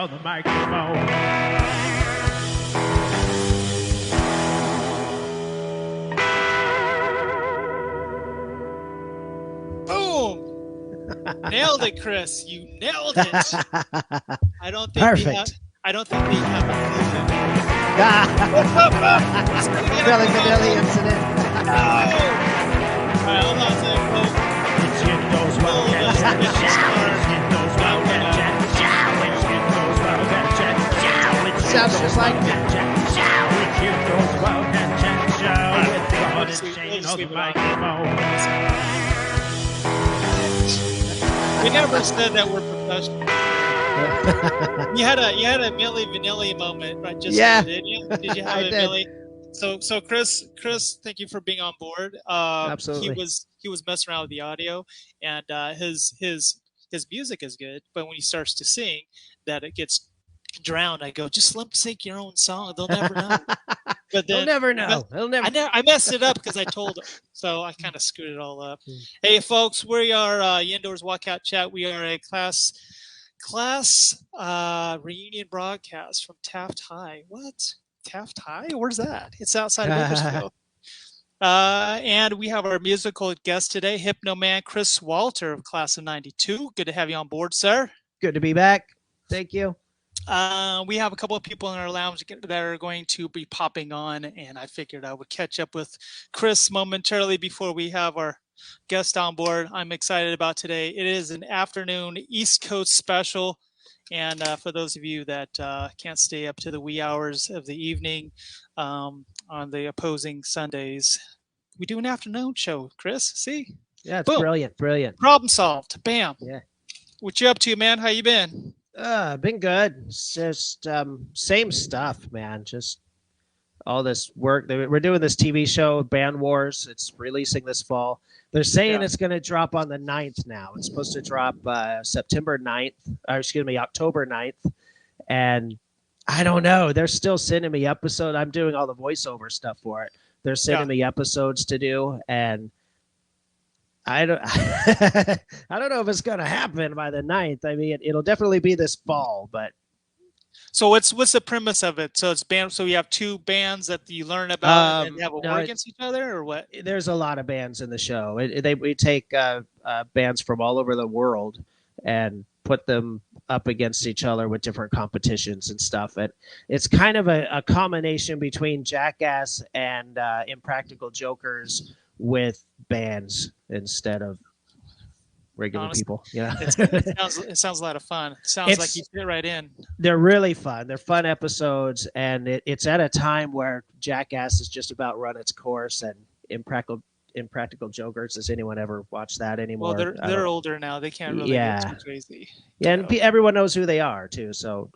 on the microphone. Nailed it, Chris. You nailed it. I don't think Perfect. I don't think they have a Milli Vanilli incident. No. All right, hold on a second, folks. It's YeNDoR'S WiLDCaT chat. It's YeNDoR'S WiLDCaT chat. It's YeNDoR'S WiLDCaT chat. Sounds just like that. It's YeNDoR'S WiLDCaT chat show. With God and Shane on the microphone. We never said that we're professional. you had a Milli Vanilli moment, right? Just yeah. Did you? Did you have a Milli? So Chris, thank you for being on board. Absolutely. He was messing around with the audio, and his music is good, but when he starts to sing, that it gets drowned. I go, just lip sync your own song. They'll never know. But then, they'll never know. I messed it up because I told him, so I kind of screwed it all up. Hey, folks, we are YeNDoR'S WiLDCaT chat. We are a class reunion broadcast from Taft High. What? Taft High? Where's that? It's outside of Bakersfield. And we have our musical guest today, Hypno Man Chris Walter of class of '92. Good to have you on board, sir. Good to be back. Thank you. We have a couple of people in our lounge that are going to be popping on, and I figured I would catch up with Chris momentarily before we have our guest on board. I'm excited about today. It is an afternoon East Coast special, and for those of you that can't stay up to the wee hours of the evening on the opposing Sundays, we do an afternoon show, Chris. See? Yeah, it's brilliant. Problem solved. Bam. Yeah. What you up to, man? How you been? Been good. It's just same stuff, man. Just all this work. We're doing this TV show, Band Wars. It's releasing this fall. They're saying it's going to drop on the 9th now. It's supposed to drop October 9th. And I don't know. They're still sending me episodes. I'm doing all the voiceover stuff for it. They're sending me episodes to do, and I don't know if it's going to happen by the 9th. I mean, it'll definitely be this fall, but. So what's the premise of it? So it's band. So you have two bands that you learn about and have a war against each other, or what? There's a lot of bands in the show. We take bands from all over the world and put them up against each other with different competitions and stuff. And it's kind of a combination between Jackass and Impractical Jokers with bands instead of regular people. Yeah, it sounds a lot of fun. It sounds like you fit right in. They're really fun. They're fun episodes, and it's at a time where Jackass is just about run its course, and Impractical Jokers. Does anyone ever watch that anymore? Well, they're older now. They can't really get too crazy. Yeah, and everyone knows who they are too. So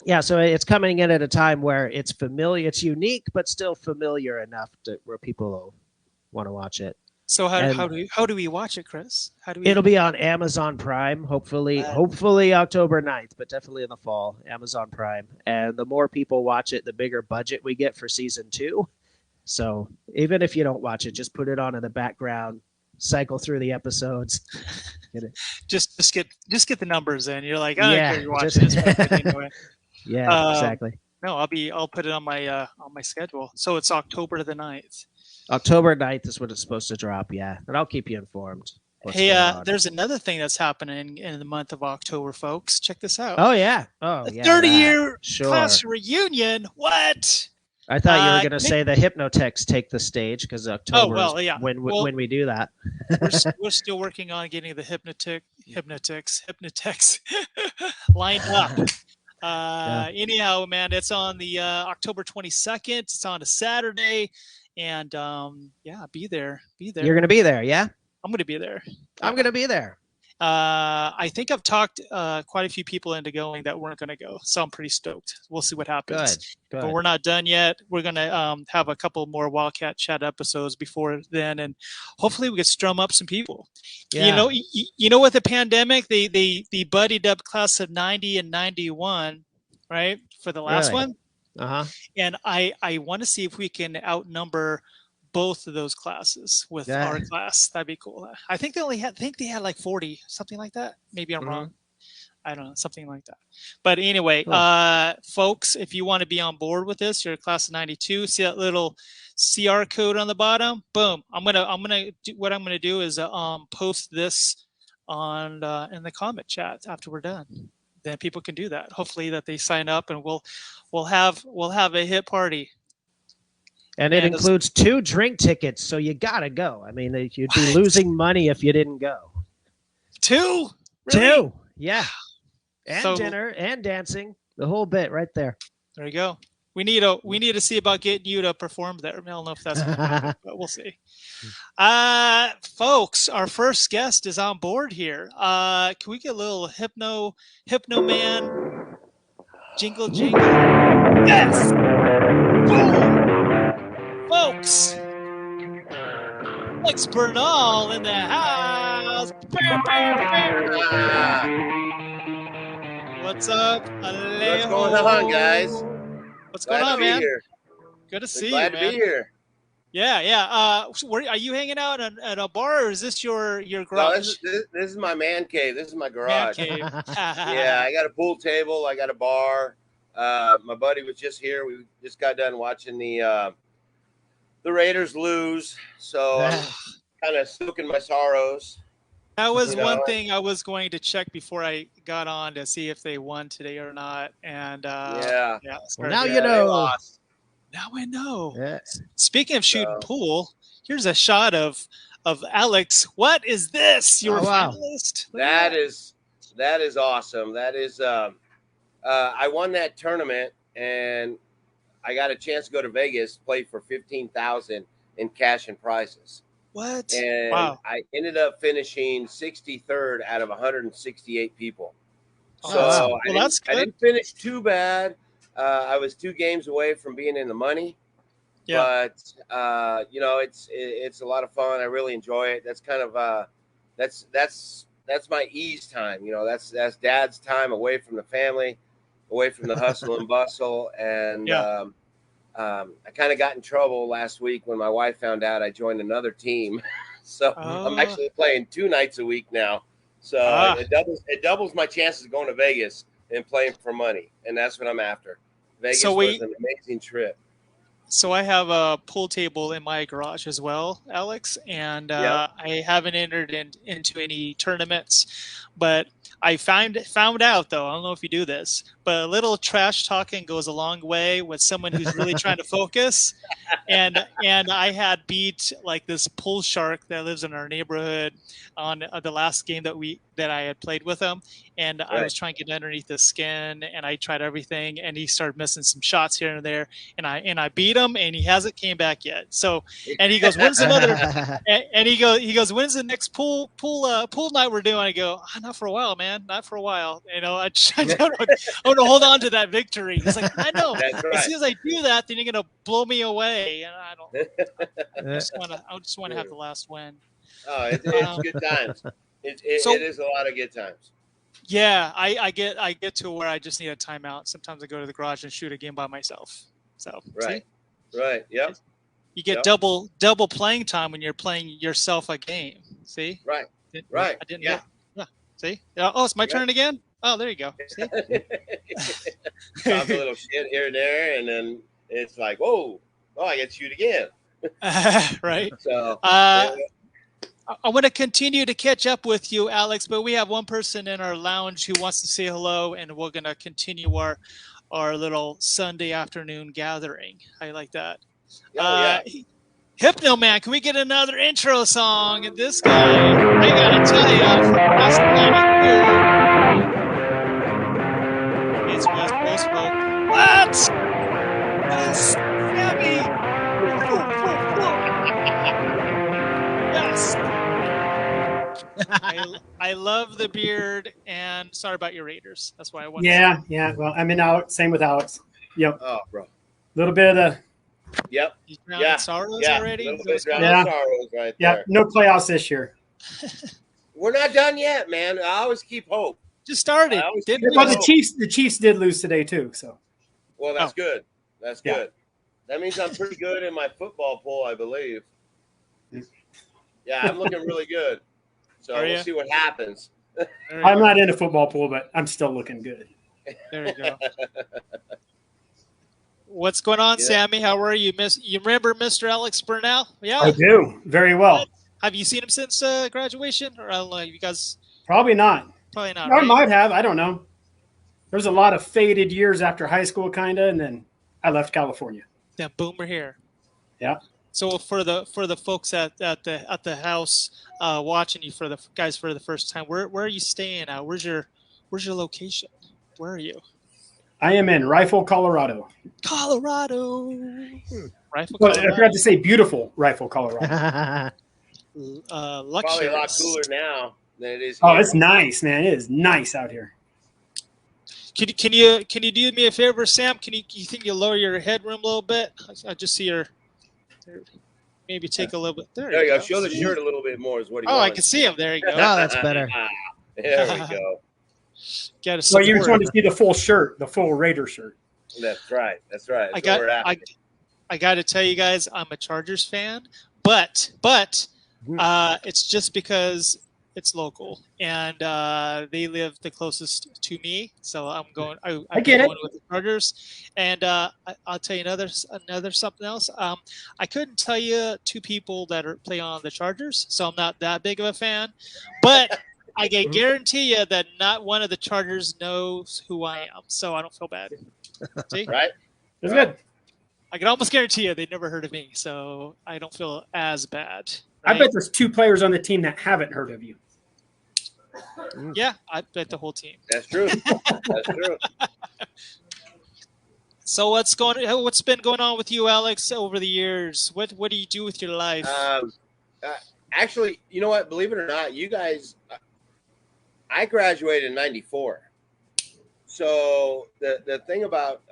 yeah, so it's coming in at a time where it's familiar, it's unique, but still familiar enough where people will want to watch it. So how do we watch it, Chris? It'll be on Amazon Prime, hopefully October 9th, but definitely in the fall, Amazon Prime. And the more people watch it, the bigger budget we get for season 2. So even if you don't watch it, just put it on in the background, cycle through the episodes. just get the numbers in. You're like, oh, yeah, you're watching this anyway. Yeah, exactly. No, I'll put it on my schedule. So it's October the 9th. October 9th is when it's supposed to drop, yeah. And I'll keep you informed. Hey, there's another thing that's happening in the month of October, folks. Check this out. Oh, yeah. Oh, yeah. 30-year class reunion. What? I thought you were going to say the Hypnotex take the stage because October is when we do that. we're still working on getting the Hypnotex lined up. Anyhow, man, it's on the October 22nd. It's on a Saturday. And be there. You're going to be there, yeah? I'm going to be there. I'm going to be there. I think I've talked quite a few people into going that weren't going to go, so I'm pretty stoked. We'll see what happens. Good. But we're not done yet. We're going to have a couple more WiLDCaT chat episodes before then, and hopefully we can strum up some people. Yeah. You know, with the pandemic, they buddied up class of 90 and 91, right, for the last one. Uh-huh. And I want to see if we can outnumber both of those classes with our class. That'd be cool. I think they had like 40, something like that. Maybe I'm wrong. I don't know, something like that. But anyway, folks, if you want to be on board with this, you're a class of 92. See that little CR code on the bottom? Boom. What I'm gonna do is post this on in the comment chat after we're done. Then people can do that. Hopefully that they sign up, and we'll have a hit party. And it includes 2 drink tickets, so you gotta go. I mean, you'd be losing money if you didn't go. 2? Really? 2, yeah. And So, dinner and dancing, the whole bit right there. There you go. We need to see about getting you to perform there. I don't know if that's going to happen, but we'll see. Folks, our first guest is on board here. Can we get a little hypno man jingle? Yes. Boom. Folks, Alex Barnel in the house. What's up, Alejo? What's going on, guys? What's going on, man? Here. Good to see you, man. Glad to be here. Yeah. Are you hanging out at a bar, or is this your garage? No, this is my man cave. This is my garage. Man cave. Yeah, I got a pool table. I got a bar. My buddy was just here. We just got done watching the Raiders lose, so I'm kind of soaking my sorrows. That was one thing I was going to check before I got on to see if they won today or not. And well, now you know. Now I know. Yeah. Speaking of shooting pool, here's a shot of Alex. What is this? You're a finalist? That is awesome. That is I won that tournament, and I got a chance to go to Vegas, play for $15,000 in cash and prizes. What? And I ended up finishing 63rd out of 168 people. So I didn't finish too bad. I was 2 games away from being in the money. Yeah. But it's a lot of fun. I really enjoy it. That's kind of that's my ease time. That's Dad's time away from the family, away from the hustle and bustle. And I kind of got in trouble last week when my wife found out I joined another team. So I'm actually playing 2 nights a week now. So it doubles my chances of going to Vegas and playing for money. And that's what I'm after. Vegas was an amazing trip. So I have a pool table in my garage as well, Alex, and I haven't entered into any tournaments, but I found out, though, I don't know if you do this, but a little trash talking goes a long way with someone who's really trying to focus. And I had beat like this pool shark that lives in our neighborhood on the last game that I had played with him. And I was trying to get underneath his skin, and I tried everything, and he started missing some shots here and there. And I beat him, and he hasn't came back yet. So, and he goes, "When's another?" and he goes, "When's the next pool night we're doing?" I go, "Not for a while, man. Not for a while." I want to hold on to that victory. He's like, "I know. As soon as I do that, then you're gonna blow me away." And I don't. I just want to have the last win. Oh, it's good times. It is a lot of good times. Yeah, I get to where I just need a timeout. Sometimes I go to the garage and shoot a game by myself. So right, yep. You get double playing time when you're playing yourself a game. See? Right. I didn't. Yeah. See? Oh, it's my turn again. Oh, there you go. See? Talk a little shit here and there, and then it's like, whoa, I get to shoot again. Right. So. I want to continue to catch up with you, Alex, but we have one person in our lounge who wants to say hello, and we're going to continue our little Sunday afternoon gathering. I like that. Hypno Man, can we get another intro song? And this guy, I got to tell you, from West 92, it's West Coast folk. What? Yes, Sammy. Yes. I love the beard, and sorry about your Raiders. That's why I wanted to. Yeah. Well, I'm in out. Same with Alex. Yep. Oh, bro. A little bit of the. Yep. He's drowning sorrows already. A little bit drowning sorrows right there. No playoffs this year. We're not done yet, man. I always keep hope. Just started. Well, the Chiefs did lose today too. So. Well, that's good. That's good. That means I'm pretty good in my football pool, I believe. Yeah, I'm looking really good. So we'll see what happens. There you I'm go. not in a football pool, but I'm still looking good. There you go. What's going on, Yeah. Sammy? How are you? You remember Mr. Alex Barnel? Yeah. I do very well. What? Have you seen him since graduation? Or I don't know. You guys Probably not. probably not, I right? might have. I don't know. There's a lot of faded years after high school, kind of, and then I left California. Yeah, boom, we're here. Yeah. So for the folks at the house watching you for the guys for the first time, where are you staying at? Where's your location? Where are you? I am in Rifle, Colorado. Colorado. Rifle, Well, I Colorado. forgot to say beautiful Rifle, Colorado. Probably a lot Luxurious. cooler now than it is Oh, here. it's nice, man. It is nice out here. Can you do me a favor, Sam? You think you lower your headroom a little bit? I just see your maybe take a little bit. There There you you go. Show the shirt a little bit more is what he Oh, I wants. can see him. There you go. No, that's better. There we go. Got to So you just support. want to see the full shirt, the full Raider shirt. That's right. That's right. I That's what we're got after. I got to tell you guys, I'm a Chargers fan, but it's just because it's local and they live the closest to me, so I'm going. I'm get it. going with the Chargers, and I'll tell you another something else. I couldn't tell you two people that play on the Chargers, so I'm not that big of a fan, but I can guarantee you that not one of the Chargers knows who I am, so I don't feel bad. See? Right? It's good. I can almost guarantee you they never heard of me, so I don't feel as bad. I right? bet there's 2 players on the team that haven't heard of you. Yeah, I bet the whole team. That's true. That's true. So what's been going on with you, Alex, over the years? What do you do with your life? Actually, you know what? Believe it or not, you guys, I graduated in '94. So the thing about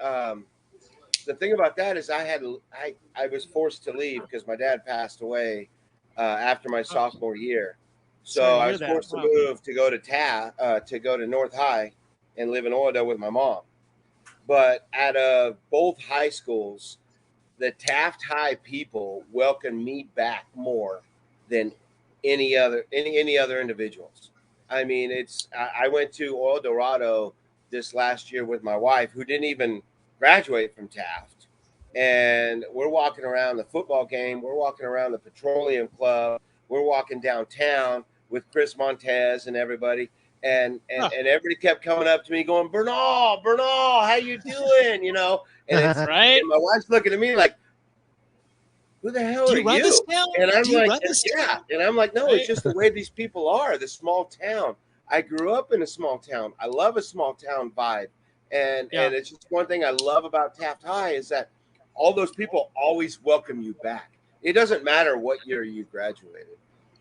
that is I was forced to leave because my dad passed away after my sophomore year. So Sorry to I hear was that. forced Wow. to move to go to to go to North High and live in Oildale with my mom. But out of both high schools, the Taft High people welcomed me back more than any other individuals. I mean, I went to Oil Dorado this last year with my wife, who didn't even graduate from Taft, and we're walking around the football game, we're walking around the Petroleum Club, we're walking downtown with Chris Montez and everybody, and everybody kept coming up to me going, Bernal, how you doing? You know, and it's Right? and my wife's looking at me like, who the hell Do are you run this town? And I'm Do you like, run this yeah. town? And I'm like, no, Right. it's just the way these people are, the small town. I grew up in a small town. I love a small town vibe. And it's just one thing I love about Taft High is that all those people always welcome you back. It doesn't matter what year you graduated.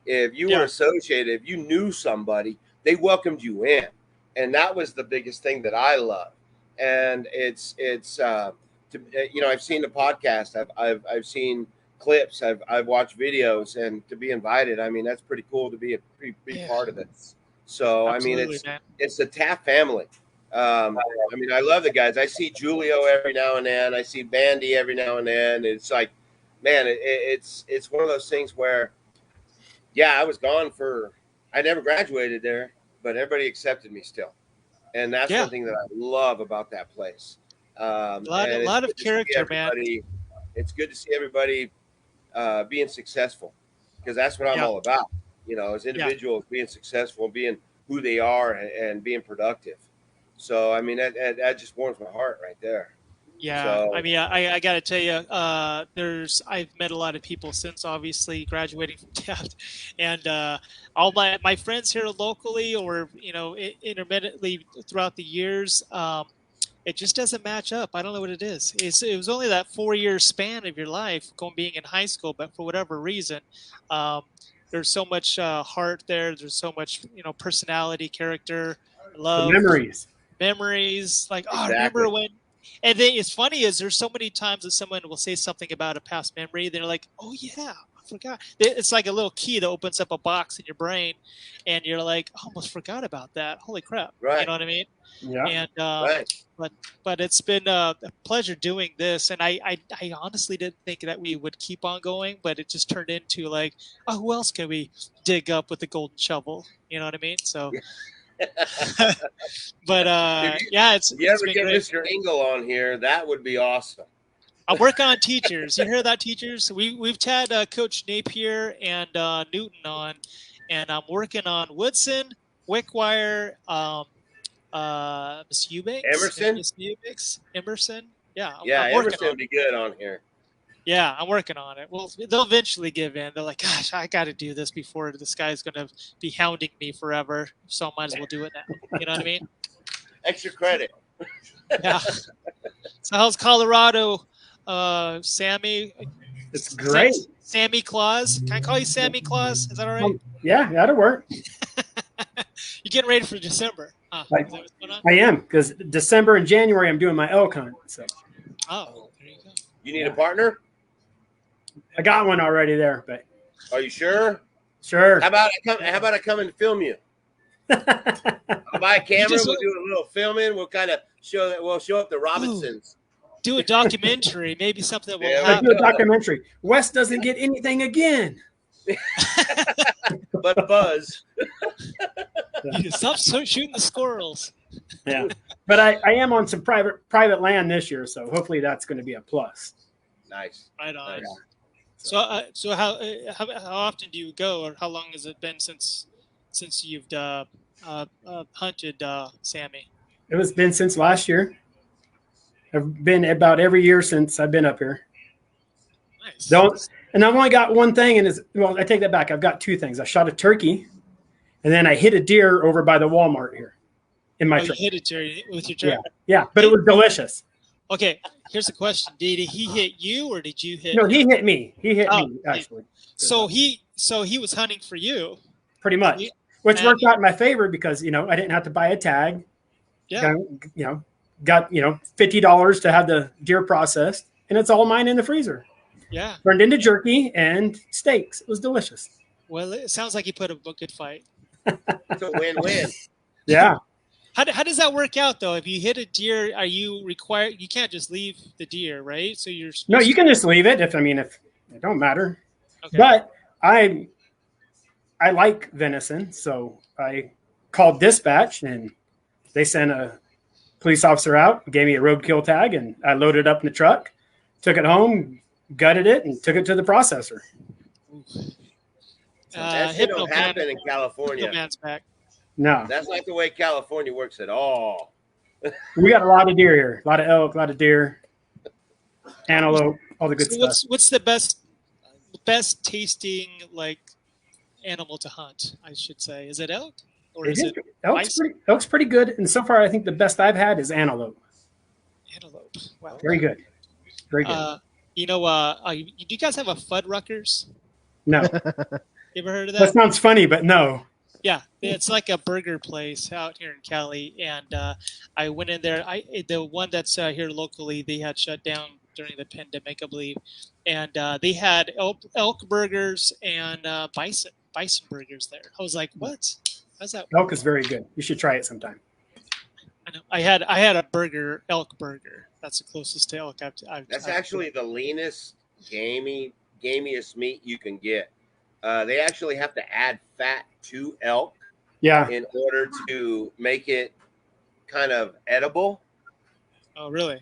If you were associated, if you knew somebody, they welcomed you in. And that was the biggest thing that I love. And it's I've seen the podcast. I've seen clips. I've watched videos, and to be invited, I mean, that's pretty cool to be a pretty big part of it. So Absolutely, I mean, man. it's the Taft family. I mean, I love the guys. I see Julio every now and then. I see Bandy every now and then. It's like, man, it's one of those things where, yeah, I was gone I never graduated there, but everybody accepted me still, and that's one thing that I love about that place. A lot of character, man. It's good to see everybody being successful, because that's what I'm all about. You know, as individuals, being successful, being who they are, and being productive. So, I mean, that just warms my heart right there. Yeah, So, I mean, I got to tell you, I've met a lot of people since obviously graduating from Taft, and all my friends here locally, or intermittently throughout the years, it just doesn't match up. I don't know what it is. It was only that 4-year span of your life being in high school, but for whatever reason, there's so much heart there. There's so much personality, character, love, memories. Like, I remember when. And then it's funny is there's so many times that someone will say something about a past memory. They're like, oh yeah, I forgot. It's like a little key that opens up a box in your brain, and you're like, I almost forgot about that. Holy crap! Right. You know what I mean? Yeah. And Right. but it's been a pleasure doing this, and I honestly didn't think that we would keep on going, but it just turned into like, oh, who else can we dig up with the golden shovel? You know what I mean? So, but yeah, If you it's ever been get great. Mr. Engel on here, that would be awesome. I'm working on teachers. You hear that, teachers? We've had Coach Napier and Newton on, and I'm working on Woodson, Wickwire, Miss Eubanks, Emerson? Miss Eubanks, Emerson. Yeah, Yeah, I'm working Emerson on would be good on here. Yeah, I'm working on it. Well, they'll eventually give in. They're like, gosh, I got to do this before this guy's going to be hounding me forever. So I might as well do it now. You know what I mean? Extra credit. Yeah. So how's Colorado, Sammy? It's great. Sammy Claus. Can I call you Sammy Claus? Is that all right? Yeah, that'll work. You're getting ready for December. Huh? Like- Is that what's going on? I am, because December and January I'm doing my elk hunt. So Oh, there you go. You need a partner? I got one already there, but Are you sure? sure. How about I come and film you? I'll buy a camera. just- We'll do a little filming. We'll kind of show that. We'll show up the Robinsons. Do a documentary, maybe something that will Yeah, I happen. do a documentary. Wes doesn't get anything again. But Buzz. Stop shooting the squirrels. Yeah, but I am on some private land this year, so hopefully that's going to be a plus. Nice. Right on. Nice. So how often do you go, or how long has it been since you've hunted Sammy? It was been since last year. I've been about every year since I've been up here. Nice. And I've only got one thing, and I take that back. I've got two things. I shot a turkey, and then I hit a deer over by the Walmart here in my you truck. hit it with your truck. Yeah, but it was delicious. Okay, here's the question: Did he hit you, or did you hit? No, he hit me. He hit Oh, me actually. So he was hunting for you. Pretty much, Yeah. which And- worked out in my favor because I didn't have to buy a tag. Yeah. Got $50 to have the deer processed, and it's all mine in the freezer. Yeah. Turned into jerky and steaks. It was delicious. Well, it sounds like you put up a good fight. It's a win-win. Yeah. How does that work out though? If you hit a deer, are you required? You can't just leave the deer, right? So you're No, you can just leave it if it don't matter. Okay. But I like venison, so I called dispatch and they sent a police officer out, gave me a roadkill tag, and I loaded it up in the truck, took it home, gutted it, and took it to the processor. That shit don't Hypno happen in California. man's back. No, That's not the way California works at all. we got a lot of deer here, a lot of elk, a lot of deer, antelope, all the good So stuff. what's the best tasting like animal to hunt? I should say, is it elk or is it Elk's pretty good, and so far I think the best I've had is antelope. antelope? Wow. Very good, very good. Do you guys have a Fuddruckers? No, You ever heard of that that? sounds funny, but no. Yeah, it's like a burger place out here in Cali, and I went in there. The one that's here locally, they had shut down during the pandemic, I believe, and they had elk burgers and bison burgers there. I was like, what? How's that? Elk is very good. You should try it sometime. I know. I had a elk burger. That's the closest to elk That's actually the leanest, gamiest meat you can get. They actually have to add fat to elk Yeah, in order to make it kind of edible. Oh, really?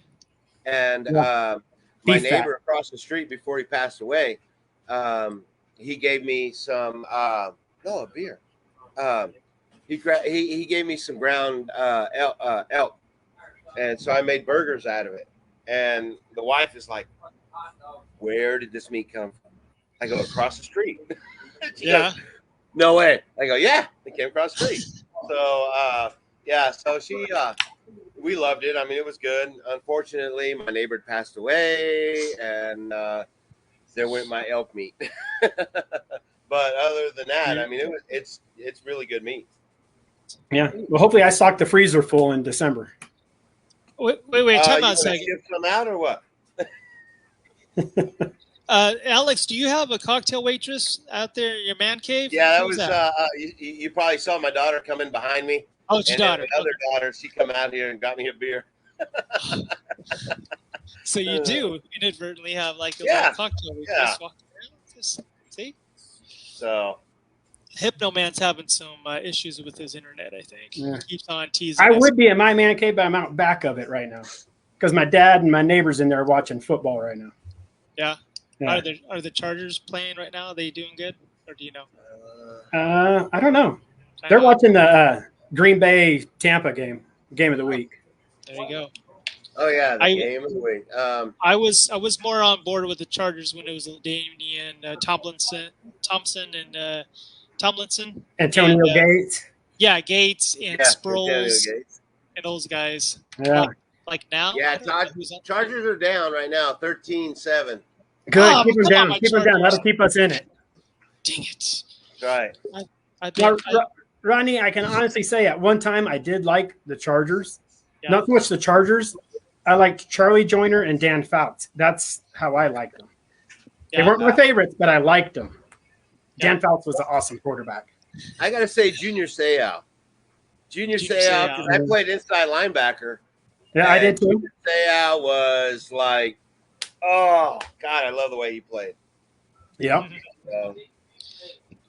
And Yeah. my Beef fat. neighbor across the street, before he passed away, he gave me some a beer. He gave me some ground elk, and so I made burgers out of it. And the wife is like, "Where did this meat come from?" I go, "Across the street." She Yeah. goes, "No way." I go, "Yeah, it came across the street." So so we loved it. I mean, it was good. Unfortunately, my neighbor passed away, and there went my elk meat. But other than that, I mean, it's really good meat. yeah. Well, hopefully I stock the freezer full in December. Wait, time You out a wanna second. ship some out or what? Alex, do you have a cocktail waitress out there in your man cave? Yeah, that Who's was. You probably saw my daughter come in behind me. Oh, it's your And then daughter. my other daughter, she come out here and got me a beer. So you do inadvertently have like a Yeah, little cocktail waitress yeah. walking around. Just, see, So Hypno Man's having some issues with his internet. I think Yeah. he keeps on teasing. I us. would be in my man cave, but I'm out back of it right now because my dad and my neighbors in there watching football right now. Yeah. Yeah. Are the Chargers playing right now? Are they doing good, or do you know? I don't know. I They're know. watching the Green Bay Tampa game of the week. There you go. oh yeah, the I- game of the week. I was more on board with the Chargers when it was Damian Thompson and Tomlinson. Antonio And, Gates. Yeah, Gates and yeah, Antonio Sproles Gates. and those guys. Yeah. Like now. Yeah, I don't know who's on- Chargers are down right now, 13-7. Good. Oh, keep them come on, down. my Keep them down. Chargers. That'll keep us in it. Dang it! That's right. I Now, think Ronnie, I can honestly say at one time I did like the Chargers. Yeah. Not so much the Chargers. I liked Charlie Joyner and Dan Fouts. That's how I liked them. They weren't my favorites, but I liked them. Yeah. Dan Fouts was an awesome quarterback. I gotta say, Junior Seau. Junior Junior Seau, Seau. because I played inside linebacker. Yeah, I did And too. Junior Seau was like, oh God, I love the way he played. Yeah. So,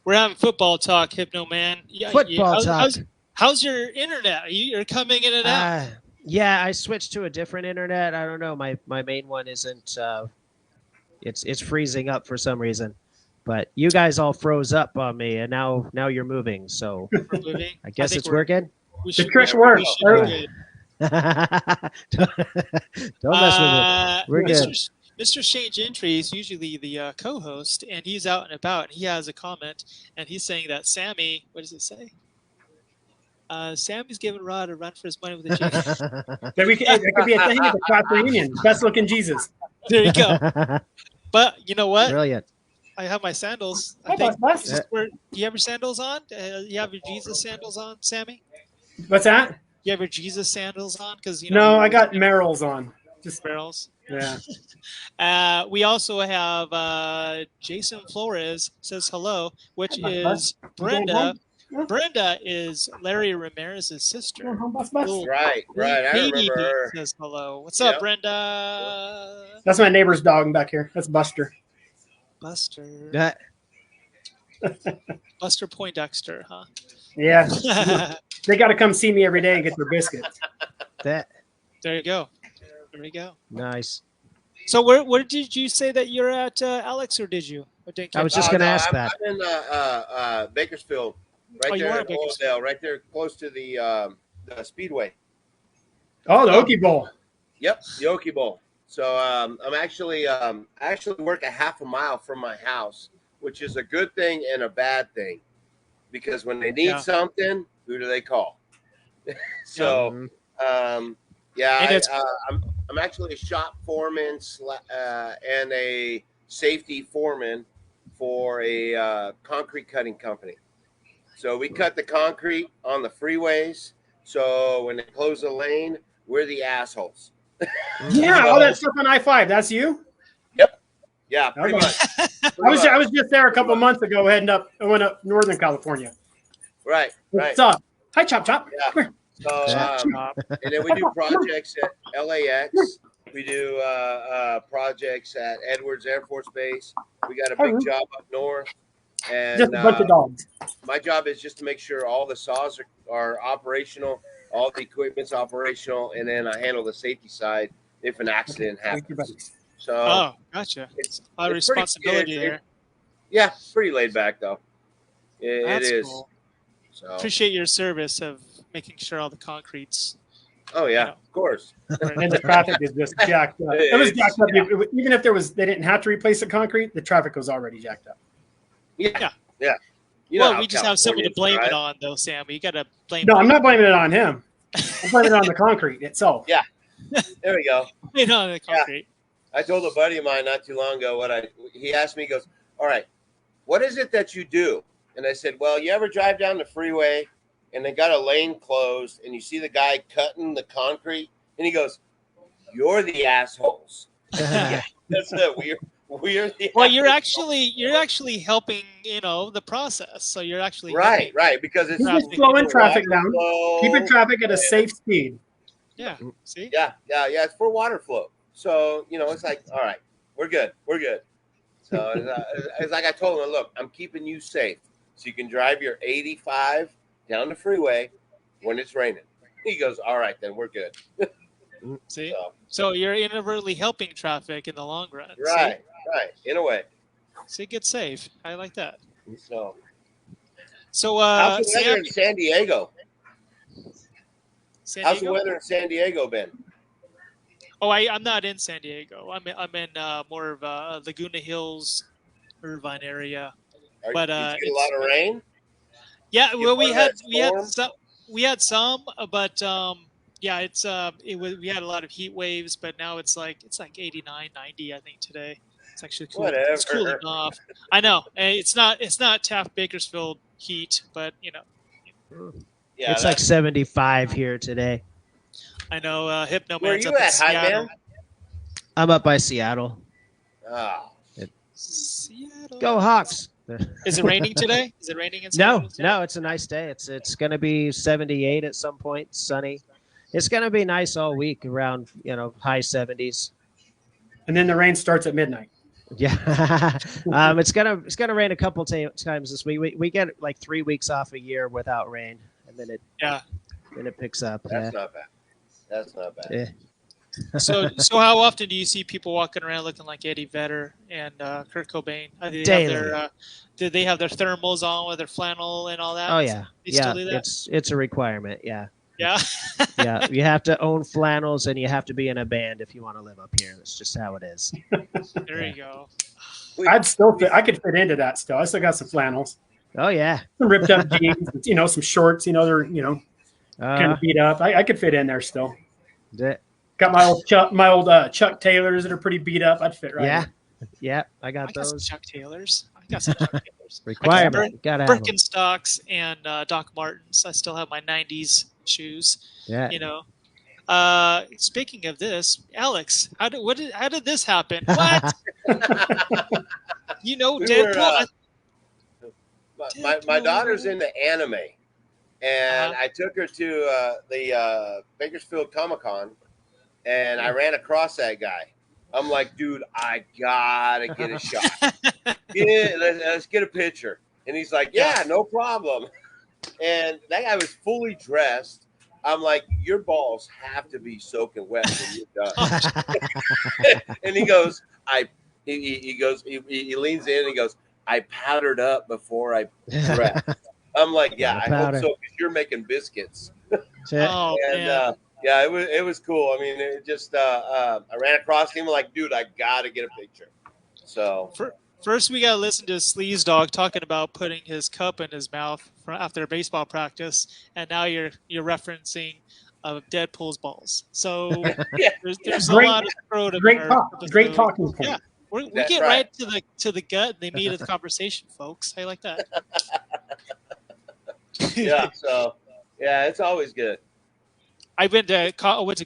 we're having football talk, Hypno Man. Yeah, Football talk. How's your internet? You're coming in and out. Yeah, I switched to a different internet. I don't know. My main one isn't. It's freezing up for some reason. But you guys all froze up on me, and now you're moving. So We're moving. I guess think it's we're- working. We The should, trick we works. should be good. Don't mess with it. We're good. Mr. Shane Gentry is usually the co-host, and he's out and about. And he has a comment, and he's saying that Sammy, what does it say? Sammy's giving Rod a run for his money with a G. That could be a thing at the class reunion. Best looking Jesus. There you go. But you know what? Brilliant. I have my sandals. Hi, I think. boss. Is this where, do you have your sandals on? You have your Jesus sandals on, Sammy? What's that? You have your Jesus sandals on? Because No, I got Merrill's on. Just barrels. yeah. We also have Jason Flores says hello, which Hi, is boss. Brenda. home? Brenda is Larry Ramirez's sister. Going home, boss, boss? Little right. I baby remember her. says hello. What's Yep. up, Brenda? That's my neighbor's dog back here. That's Buster. Buster. That- Buster Poindexter, huh? Yeah. They got to come see me every day and get their biscuits. that There you go. There we go. nice. So where did you say that you're at, Alex, or did you? Or didn't I was catch just that? going to ask that. I'm in Bakersfield, right Oh, you are there in in Bakersfield. Oildale, right there close to the Speedway. Oh, the Okie Bowl. Yep, the Okie Bowl. So I'm actually I actually work a half a mile from my house, which is a good thing and a bad thing, because when they need Yeah. something, who do they call? So Mhm. And I'm actually a shop foreman and a safety foreman for a concrete cutting company. So we cut the concrete on the freeways. So when they close the lane, we're the assholes. Yeah, all that stuff on I-5. That's you? Yeah, pretty Okay. much. I was just there a couple months ago heading up. I went up Northern California. Right. What's up? Hi, Chop Chop. Yeah. Come here. So, and then we do projects at LAX. We do projects at Edwards Air Force Base. We got a big job up north. And Just a bunch of dogs. my job is just to make sure all the saws are operational, all the equipment's operational, and then I handle the safety side if an accident happens. So Oh, gotcha. it's A lot of it's pretty- responsibility it- there. yeah, pretty laid back though. It That's is. cool. So Appreciate your service of making sure all the concrete's. oh yeah, of course. And the traffic is just jacked up. It was jacked up. Even if they didn't have to replace the concrete, the traffic was already jacked up. Yeah. Yeah. You know Well, how we just have someone to Californians blame it drive. on, though, Sam. You got to blame. No, I'm not blaming it on him. I'm blaming it on the concrete itself. Yeah. There we go. it on the concrete. I told a buddy of mine not too long ago he asked me, he goes, all right, what is it that you do? And I said, well, you ever drive down the freeway and they got a lane closed and you see the guy cutting the concrete? And he goes, you're the assholes. Yeah, that's it. We're the Well, you're actually helping, the process. So you're actually right, because it's He's just Traffic. slowing traffic water down, flow. keeping traffic at a safe speed. Yeah. See? Yeah. It's for water flow. So it's like, all right, we're good. So it's like I told him, look, I'm keeping you safe, so you can drive your 85 down the freeway when it's raining. He goes, all right, then we're good. See? So you're inadvertently helping traffic in the long run. Right, in a way. See, get safe. I like that. So So, how's the weather in San Diego? San How's the Diego? weather in San Diego been? Oh, I'm not in San Diego. I'm in more of Laguna Hills, Irvine area. But Did you get a lot of rain? Yeah, You well, part of that we had some, but yeah, we had a lot of heat waves, but now it's like 89, 90, I think today. It's actually cool. Whatever. It's cooling off. I know. It's not Taft Bakersfield heat, but Yeah, It's like 75 here today. I know. Hypno where are Man's you up in at, High Seattle. Man? I'm up by Seattle. Oh, Seattle. Go Hawks. Is it raining today? Is it raining in No, Seattle? it's a nice day. It's going to be 78 at some point, sunny. It's going to be nice all week around, high 70s. And then the rain starts at midnight. Yeah. It's gonna rain a couple times this week. We get like 3 weeks off a year without rain, and then it picks up. that's not bad. That's not bad. Yeah. So how often do you see people walking around looking like Eddie Vedder and Kurt Cobain? Do they have their thermals on with their flannel and all that? Oh yeah, They still do that? It's a requirement. Yeah, Yeah. yeah. You have to own flannels, and you have to be in a band if you want to live up here. That's just how it is. There you go. I could fit into that still. I still got some flannels, Oh yeah. some ripped up jeans, some shorts. They're kind of beat up. I could fit in there still. that- Got my old Chuck Taylors that are pretty beat up. I'd fit right. yeah, in. yeah. I I got got some those Chuck Taylors. I got some Chuck Taylors. requirement. Gotta have 'em. Birkenstocks and Doc Martens. I still have my '90s shoes. Yeah. Speaking of this, Alex, how did this happen? What? We Deadpool. were, my daughter's into anime, and Uh-huh. I took her to the Bakersfield Comic-Con, and I ran across that guy. I'm like, dude, I gotta get a shot. Yeah, let's get a picture. And he's like, yeah, no problem. And that guy was fully dressed. I'm like, your balls have to be soaking wet when you're done. And he goes, he leans in and he goes, I powdered up before I dressed. I'm like, yeah, I hope so, because you're making biscuits. Oh And man. yeah, it was cool. I mean, it just I ran across him like, dude, I gotta get a picture. So First, we gotta listen to Sleaze Dog talking about putting his cup in his mouth after baseball practice, and now you're referencing Deadpool's balls. So there's a lot of scrotum. Great talking point. Yeah, we That's get right. right to the gut, the meat of the conversation, folks. I like that. yeah, it's always good. I went to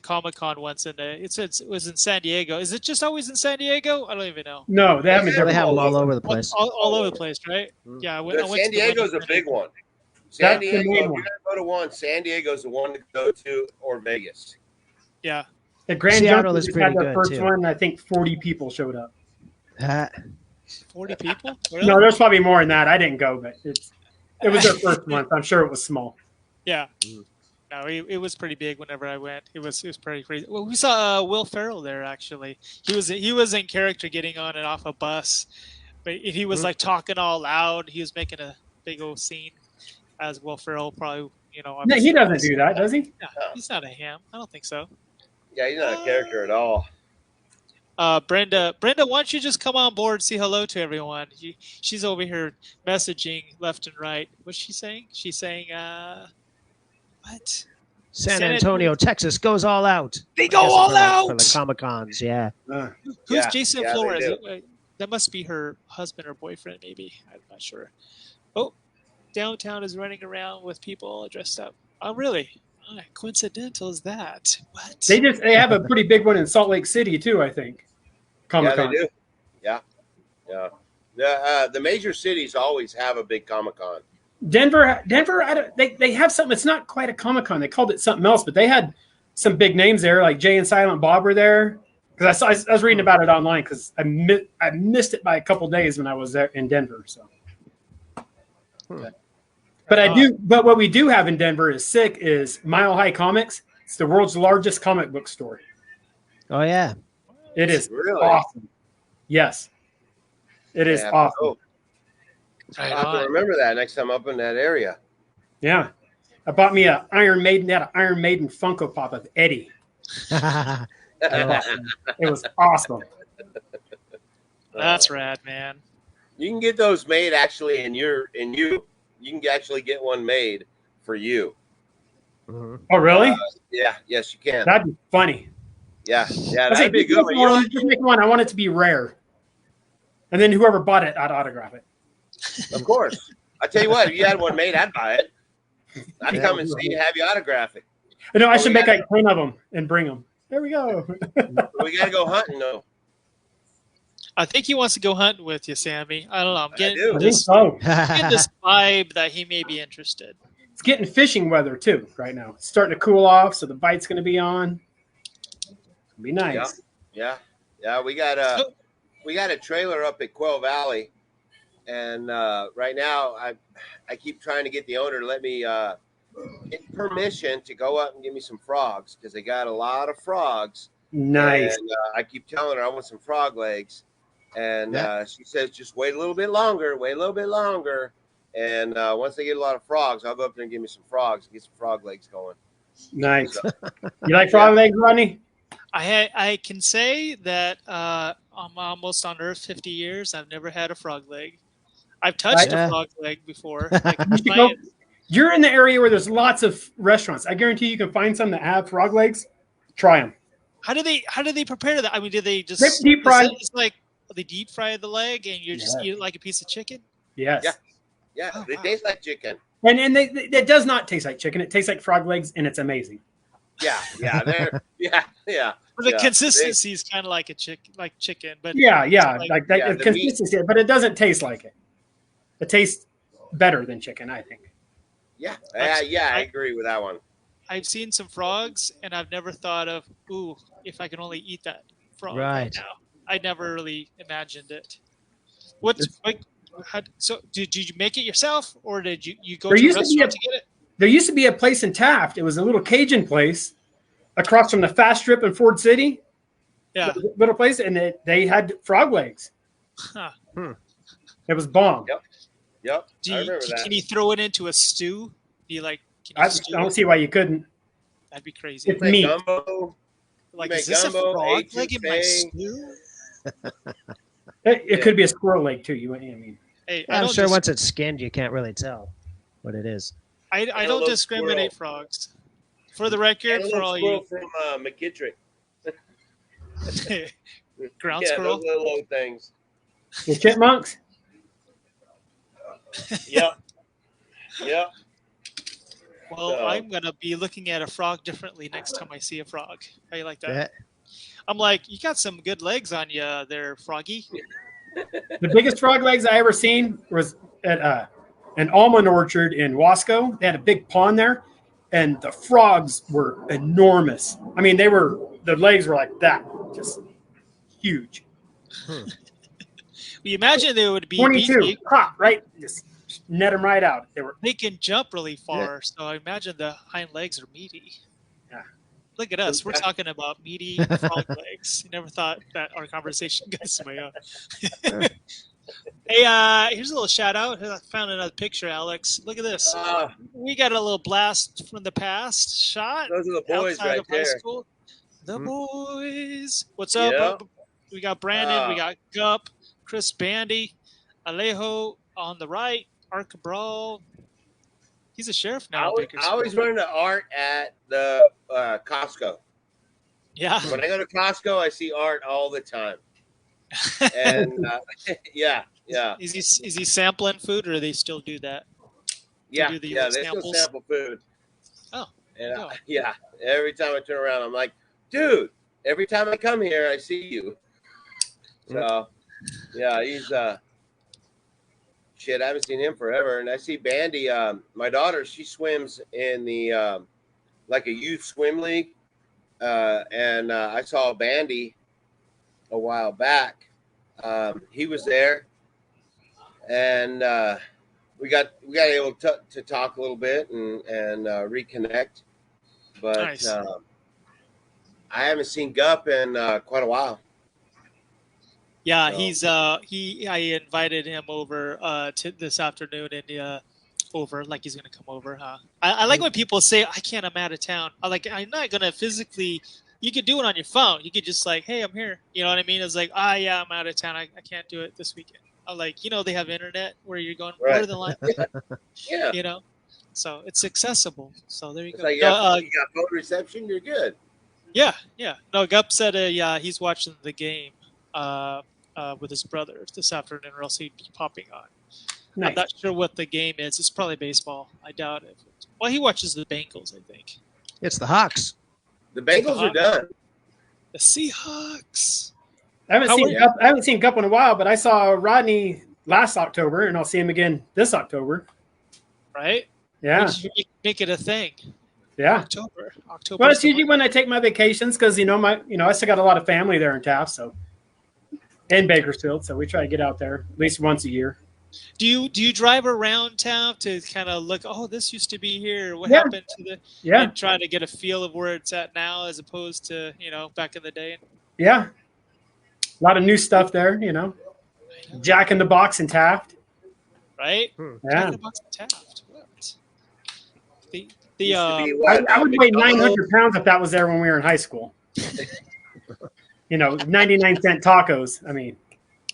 Comic-Con once, and it was in San Diego. Is it just always in San Diego? I don't even know. No, they haven't. They have them all over the place. All over the place, right? Yeah, I went San to Diego's a big one. San Diego, if you're gonna go to one, San Diego's the one to go to, or Vegas. Yeah. The Grand Seattle Junction is just pretty had their good, first too. one, and I think 40 people showed up. 40 people? No, there's probably more than that. I didn't go, but it was their first one. I'm sure it was small. Yeah. No, it was pretty big whenever I went. It was pretty crazy. Well, we saw Will Ferrell there actually. He was in character getting on and off a bus, but he was like talking all loud. He was making a big old scene as Will Ferrell probably, No, he doesn't do that, does he? No, he's not a ham. I don't think so. Yeah, he's not a character at all. Brenda, why don't you just come on board, say hello to everyone? She's over here messaging left and right. What's she saying? She's saying, what? San Antonio, Texas goes all out. They go all out for the Comic-Cons. Yeah. Who's Jason they Flores? do. That must be her husband or boyfriend, maybe. I'm not sure. Oh, downtown is running around with people all dressed up. Oh, really? Oh, coincidental is that? What? They have a pretty big one in Salt Lake City too, I think. Yeah, Comic-Con. they do. Yeah. The major cities always have a big Comic-Con. Denver, they have something. It's not quite a Comic-Con. They called it something else, but they had some big names there, like Jay and Silent Bob were there. Because I was reading about it online because I missed it by a couple days when I was there in Denver. So, but what we do have in Denver is sick is Mile High Comics. It's the world's largest comic book store. Oh yeah, it is really awesome. Yes, it is awesome. I have to remember that next time up in that area. Yeah, I bought me an Iron Maiden Funko Pop of Eddie. It was awesome. That's rad, man. You can get those made actually you can actually get one made for you. Oh really? Yeah, yes you can. That'd be funny. Yeah, that'd be a good one. Just make one. I want it to be rare. And then whoever bought it, I'd autograph it. Of course. I tell you what, if you had one made, I'd buy it. I'd come and see you, have you autograph it. No, I should make like 10 of them and bring them. There we go. We got to go hunting, though. I think he wants to go hunting with you, Sammy. I don't know. I'm getting I think so. getting this vibe that he may be interested. It's getting fishing weather, too, right now. It's starting to cool off, so the bite's going to be on. It'll be nice. Yeah. We got a trailer up at Quail Valley. And right now, I keep trying to get the owner to let me get permission to go up and give me some frogs because they got a lot of frogs. Nice. And I keep telling her I want some frog legs. And she says, just wait a little bit longer, And once they get a lot of frogs, I'll go up there and give me some frogs and get some frog legs going. Nice. So, you like frog legs, Rodney? I can say that I'm almost on Earth 50 years. I've never had a frog leg. I've touched a frog leg before. You're in the area where there's lots of restaurants. I guarantee you can find some that have frog legs. Try them. How do they prepare that? I mean, do they just deep fry? It's like they deep fry the leg and you just eat it like a piece of chicken? Yes. Yeah. They taste like chicken. And it does not taste like chicken. It tastes like frog legs, and it's amazing. Yeah. But the consistency is kind of like chicken, but like that consistency, but it doesn't taste like it. It tastes better than chicken, I think. Yeah, I agree with that one. I've seen some frogs, and I've never thought of, if I can only eat that frog right now. I never really imagined it. So did you make it yourself, or did you go to a restaurant to get it? There used to be a place in Taft. It was a little Cajun place across from the Fast Strip in Ford City. Yeah. Little place, and they had frog legs. Huh. It was bomb. Yep. Can you throw it into a stew? I don't see why you couldn't. That'd be crazy. It's meat. Gumbo, is this a frog leg in my stew? It could be a squirrel leg too. Hey, I'm sure once it's skinned, you can't really tell what it is. I don't discriminate frogs. For the record, for all you from McKittrick. ground squirrel, those little things. The chipmunks. Yep. Well, I'm gonna be looking at a frog differently next time I see a frog. How you like that? Yeah. I'm like, you got some good legs on you there, froggy. The biggest frog legs I ever seen was at an almond orchard in Wasco. They had a big pond there, and the frogs were enormous. I mean, the legs were like that, just huge. You imagine they would be 22, hop, right? Just net them right out. They can jump really far, so I imagine the hind legs are meaty. Yeah. Look at us. We're talking about meaty frog legs. You never thought that our conversation goes somewhere. Hey, here's a little shout out. I found another picture, Alex. Look at this. We got a little blast from the past shot. Those are the boys right there. The boys. What's up? Yeah. We got Brandon. We got Gup, Chris Bandy, Alejo on the right, Art Cabral. He's a sheriff now. I always run into Art at the Costco. Yeah. When I go to Costco, I see Art all the time. And yeah. Is he sampling food, or do they still do that? Yeah, they still sample food. Oh. And every time I turn around, I'm like, dude, every time I come here, I see you. So Yeah, he's shit. I haven't seen him forever, and I see Bandy. My daughter, she swims in the like a youth swim league, and I saw Bandy a while back. He was there, and we got able to talk a little bit and reconnect. But Nice. I haven't seen Gup in quite a while. Yeah, So- I invited him over to this afternoon, and over like he's gonna come over. I like when people say I can't, I'm out of town. I'm not gonna physically. You could do it on your phone. You could just like, hey, I'm here. You know what I mean? It's like, yeah, I'm out of town. I can't do it this weekend. I'm like, they have internet where you're going Right. more than like, Yeah. So it's accessible. So there you It's go. like you got phone reception, you're good. Yeah. No, Gup said, he's watching the game with his brother this afternoon, or else he'd be popping on. Nice. I'm not sure what the game is. It's probably baseball. I doubt it. Well, he watches the Bengals, I think. It's the Hawks. The Bengals are done. The Seahawks. I haven't seen Gup in a while, but I saw Rodney last October, and I'll see him again this October. Right? Yeah. We should make it a thing. Yeah. October. Well, it's usually when I take my vacations because I still got a lot of family there in Taft, so in Bakersfield, so we try to get out there at least once a year. Do you drive around town to kind of look? Oh, this used to be here. What Yeah. happened to the? Yeah. And try to get a feel of where it's at now, as opposed to back in the day. Yeah. A lot of new stuff there, Jack in the Box in Taft. Right? Yeah. Jack in the Box in Taft. What? The Used to be what, I would weigh McDonald's? 900 pounds if that was there when we were in high school. 99-cent tacos. I mean,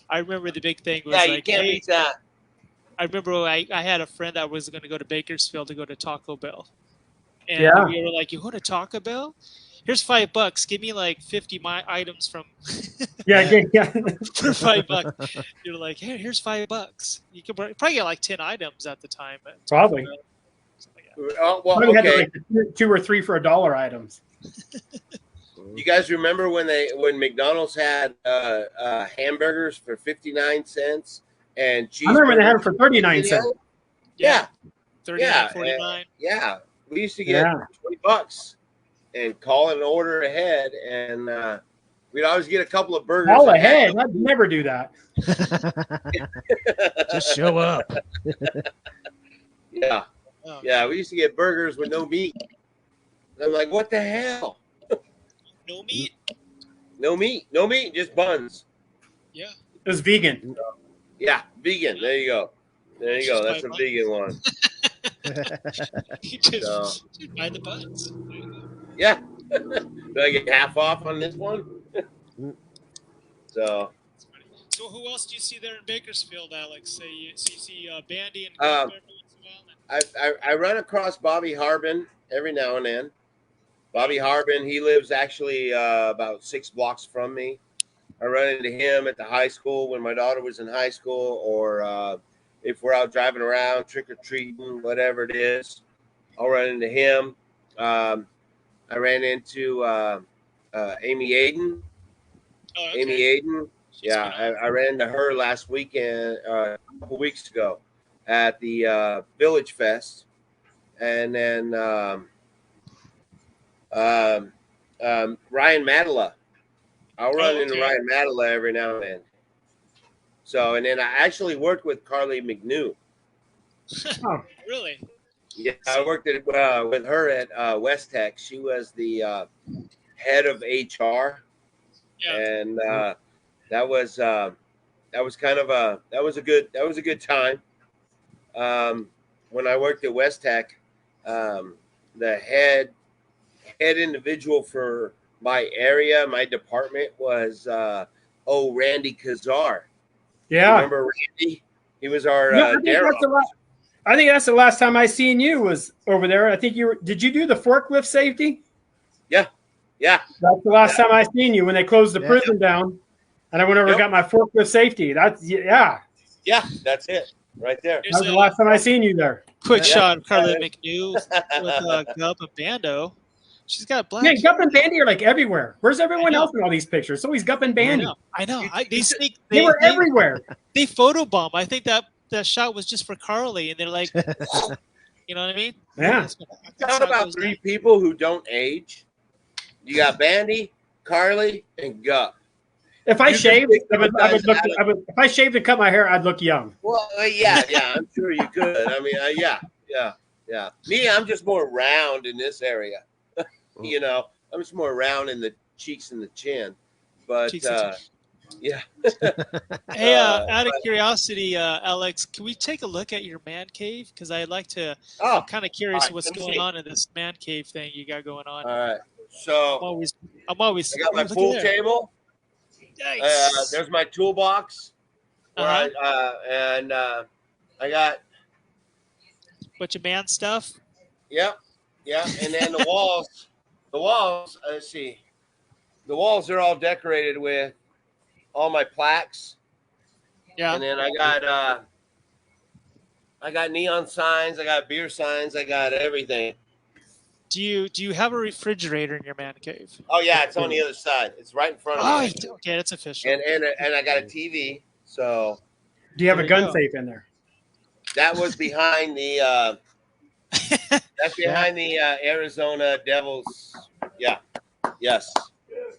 I remember the big thing was Yeah, like, you can't hey, beat that. I remember I had a friend that was going to go to Bakersfield to go to Taco Bell. And Yeah. we were like, you go to Taco Bell? Here's $5. Give me like 50 items from yeah. for $5. You're like, hey, here's $5. You could probably get like 10 items at the time. At Taco Probably. Bell. Something like that. Oh, well, Probably had okay. like 2 or 3 for $1 items. You guys remember when McDonald's had hamburgers for 59 cents and cheeseburgers? I remember they had them for 39 cents. Yeah, 39, 49. yeah. We used to get Yeah. $20 and call an order ahead, and we'd always get a couple of burgers. All ahead. I'd never do that. Just show up. Yeah, Oh, yeah. We used to get burgers with no meat. And I'm like, what the hell? No meat? No meat, just buns. Yeah. It was vegan. Yeah, vegan. There you go. There you go. That's a vegan one. You just So. buy the buns. There you go. Yeah. Do I get half off on this one? So, That's funny. So who else do you see there in Bakersfield, Alex? So you see Bandy and Um, Gup every once in a while? I run across Bobby Harbin every now and then. Bobby Harbin, he lives actually about 6 blocks from me. I run into him at the high school when my daughter was in high school, or if we're out driving around, trick-or-treating, whatever it is, I'll run into him. I ran into Amy Aiden. Oh, okay. Amy Aiden. She's Yeah, been on. I ran into her last weekend, a couple weeks ago, at the Village Fest, and then Ryan Madela. I'll run into okay. Ryan Madela every now and then. So, and then I actually worked with Carly McNew. Oh, Really? Yeah, I worked with her at West Tech. She was the head of HR, Yeah. and that was a good time. When I worked at West Tech, the head individual for my area, my department was Randy Kazar. yeah. Remember Randy? He was our Yeah, I think that's the last time I seen you was over there. I think did you do the forklift safety? Yeah. That's the last time I seen you when they closed the Yeah. prison down. And I went over and got my forklift safety. Yeah, that's it right there. Here's That was the a last time I seen you there. quick Yeah. shot of Carly McNew with Gup and Bando. She's got black. Yeah, Gup and Bandy are like everywhere. Where's everyone know. else in all these pictures? So he's Gup and Bandy. I know. They were everywhere. They photobomb. I think that shot was just for Carly, and they're like, you know what I mean? Yeah. Talk about three people who don't age. You got Bandy, Carly, and Gup. If I You can shaved, pick I would guys look. out of- If I shaved and cut my hair, I'd look young. Well, yeah, I'm sure you could. I mean, yeah. Me, I'm just more round in this area. You know, I'm just more round in the cheeks and the chin. But yeah. Hey, out of curiosity, Alex, can we take a look at your man cave? Because I'd like to. I'm kind of curious all right, what's let me going see. on in this man cave thing you got going on. All right. So I'm always. I got my look at pool there. table. Nice. There's my toolbox. Where I got bunch of man stuff. yeah, and then the walls. Let's see. The walls are all decorated with all my plaques. Yeah. And then I got neon signs, I got beer signs, I got everything. Do you have a refrigerator in your man cave? Oh yeah, it's on the other side. It's right in front of me. Okay, that's official. And I got a TV. So Do you have a There you gun go. safe in there? that was behind the that's behind the Arizona Devils. Yeah. Yes.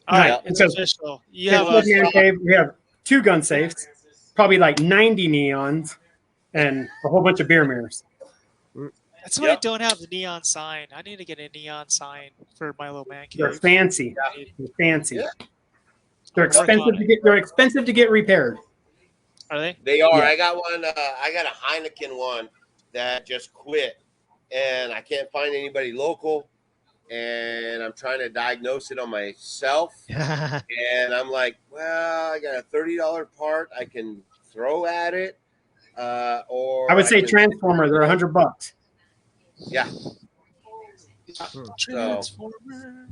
All right, Yeah. it's Because- official. You In have the man cave, we have 2 gun safes, probably like 90 neons, and a whole bunch of beer mirrors. That's why I Yep. don't have the neon sign. I need to get a neon sign for my little man They're cave. fancy. They're fancy. Yeah. They're I'll work expensive on to it. get. They're expensive to get repaired. Are they? They are. Yeah. I got one. I got a Heineken one that just quit, and I can't find anybody local. And I'm trying to diagnose it on myself. And I'm like, well, I got a $30 part I can throw at it, or I would say can- Transformer. They're $100. Yeah. Transformer.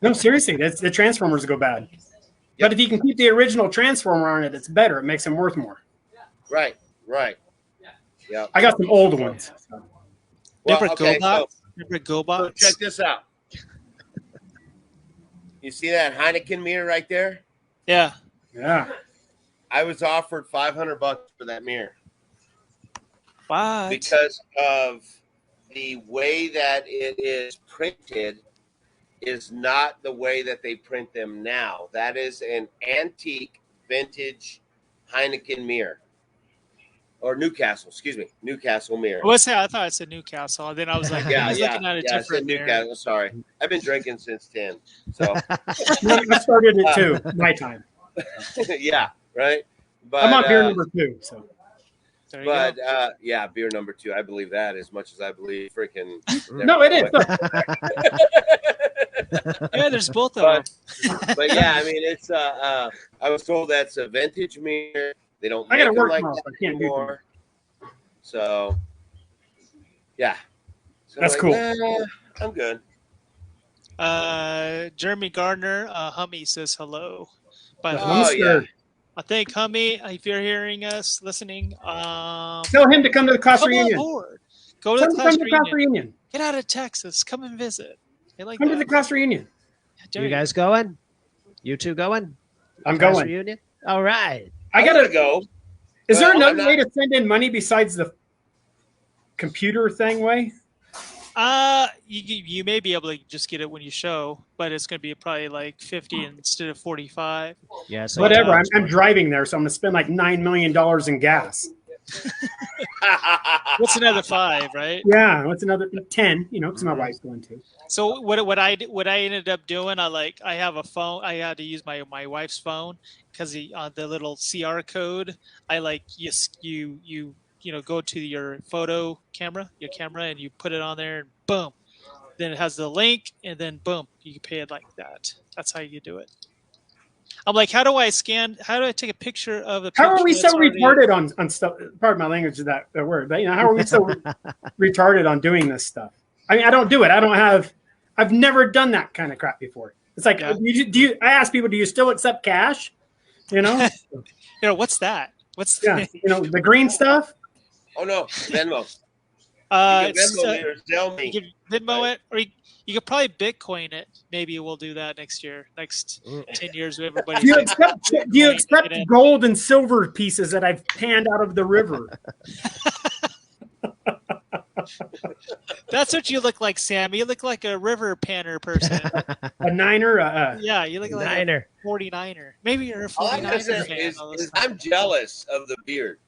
No, seriously, the Transformers go bad. But if you can keep the original Transformer on it, it's better. It makes them worth more. Right. Yeah. I got some old ones. Remember okay, GoBots? Remember so GoBots? check this out. You see that Heineken mirror right there? Yeah. Yeah. I was offered $500 for that mirror What? because of the way that it is printed is not the way that they print them now. That is an antique vintage Heineken mirror. Or Newcastle, excuse me. Newcastle mirror. What's that? I thought it said Newcastle. And then I was like, Yeah, I was yeah. looking at a Yeah, I said different mirror. Newcastle. Sorry. I've been drinking since 10. So, I started it too. My time. yeah, right? But, I'm on beer number 2. So There you go. yeah, beer number 2. I believe that as much as I believe freaking. no, it is. Yeah, there's both of them. But yeah, I mean, it's I was told that's a vintage mirror. They don't I make gotta them work like tomorrow, that so I can't do anymore. So, yeah. So That's like, cool. I'm good. Jeremy Gardner, Hummy says hello. But Oh, yeah. I think Hummy, if you're hearing us, listening, Tell him to come to the class come on reunion. board. Go to Tell the him to class come to the class reunion. reunion. Get out of Texas. Come and visit. They like Come to that. the class reunion. You guys going? You two going? I'm Class going. Reunion? All right. I I'm gonna gotta go. Is there Well, another I'm way to send in money besides the computer thing way? You may be able to just get it when you show, but it's going to be probably like 50 instead of 45. Yeah. So Whatever. I'm driving there, so I'm gonna spend like $9 million in gas. What's another 5, right? Yeah, what's another 10? You know, because my wife's going to. So what I ended up doing, I have a phone. I had to use my wife's phone because the little CR code. I like you go to your camera, and you put it on there, and boom, then it has the link, and then boom, you can pay it like that. That's how you do it. I'm like, how do I take a picture of the? How are we picture so that's already- retarded on stuff? Pardon my language is that word, but how are we so retarded on doing this stuff? I mean, I don't do it. I've never done that kind of crap before. It's like, Yeah. I ask people, do you still accept cash? You know, What's that? What's yeah, the green stuff. Oh no, Venmo. You can It's, Venmo me or Zelle me. you can Venmo it, or you could probably Bitcoin it. Maybe we'll do that next year. Next 10 years, everybody. Do you accept gold and silver pieces that I've panned out of the river? That's what you look like, Sammy. You look like a river panner person. A niner? Yeah, you look like Niner. a 49er. Maybe you're a All I'm 49er gonna say fan. is I'm jealous of the beard.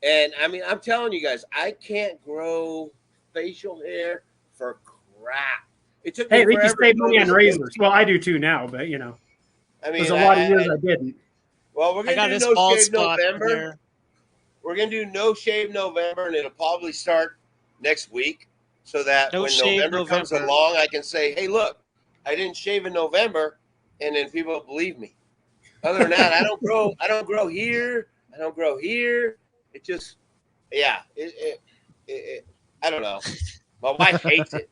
And I mean, I'm telling you guys, I can't grow facial hair for crap. It took me Hey, Ricky, forever save to money grow on this razors. beard. Well, I do too now, but you know, I mean, there's a lot of years I didn't. well, we're I got gonna do this no bald shave spot November. there. We're gonna do no shave November, and it'll probably start next week, so that No when shave November comes November. along, I can say, "Hey, look, I didn't shave in November," and then people believe me. Other than that, I don't grow. I don't grow here. I don't grow here. It just, yeah. I don't know. My wife hates it.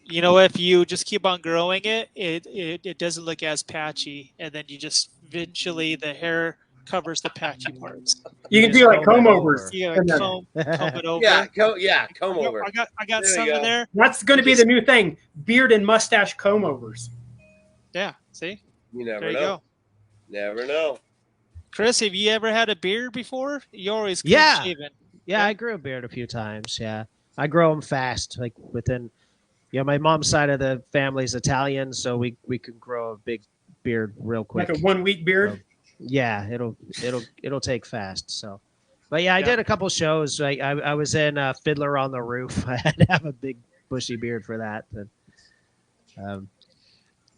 You know, if you just keep on growing it, it doesn't look as patchy, and then you just eventually the hair covers the patchy parts. You can do like comb overs. You And gotta then- comb it over. Comb over. I got There some you in go. there. That's going to be the new thing: beard and mustache comb overs. Yeah, see, You never there you know. go. Never know. Chris, have you ever had a beard before? You always clean Yeah. shaven. Yeah, I grew a beard a few times. Yeah, I grow them fast. Like within, my mom's side of the family's Italian, so we could grow a big beard real quick. Like a 1 week beard. Yeah, it'll take fast. So, but yeah, I Yeah. did a couple shows. I was in Fiddler on the Roof. I had to have a big bushy beard for that. But,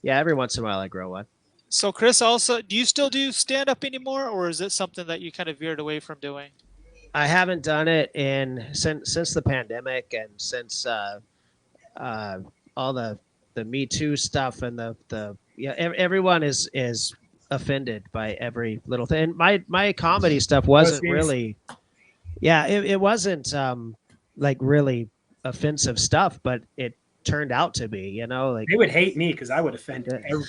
yeah, every once in a while I grow one. So, Chris, also, do you still do stand up anymore, or is it something that you kind of veered away from doing? I haven't done it since the pandemic and since all the Me Too stuff and everyone is offended by every little thing. And my comedy stuff wasn't really, it wasn't like really offensive stuff, but it turned out to be, like They would hate me because I would offend everyone.